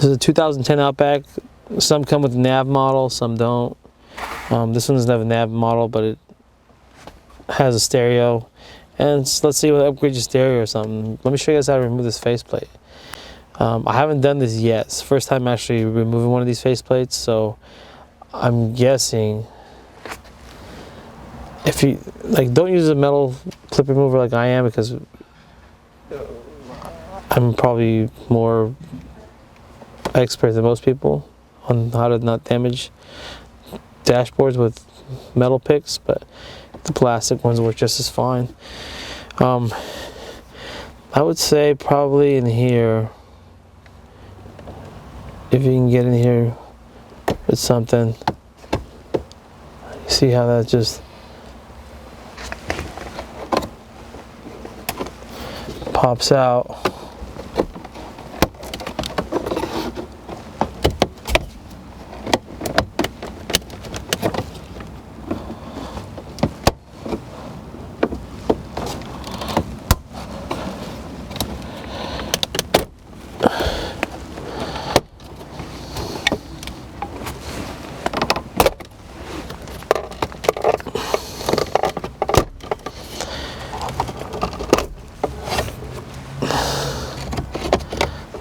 This is a 2010 Outback. Some come with a nav model, some don't. This one doesn't have a nav model, but it has a stereo. And let's see what upgrade your stereo or something. Let me show you guys how to remove this faceplate. I haven't done this yet. It's the first time actually removing one of these faceplates, so I'm guessing if you don't use a metal clip remover like I am, because I'm probably more expert than most people on how to not damage dashboards with metal picks, but the plastic ones work just as fine. I would say probably in here, if you can get in here with something, you see how that just pops out.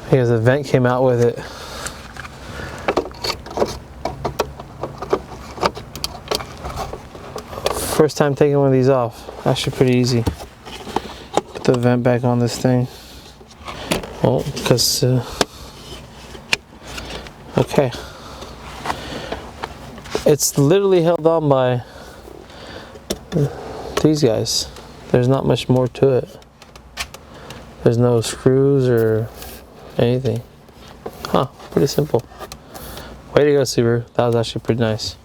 Because the vent came out with it. First time taking one of these off. Actually pretty easy. Put the vent back on this thing. Oh, because okay. It's literally held on by these guys. There's not much more to it. There's no screws or anything. Huh, pretty simple. Way to go, Subaru. That was actually pretty nice.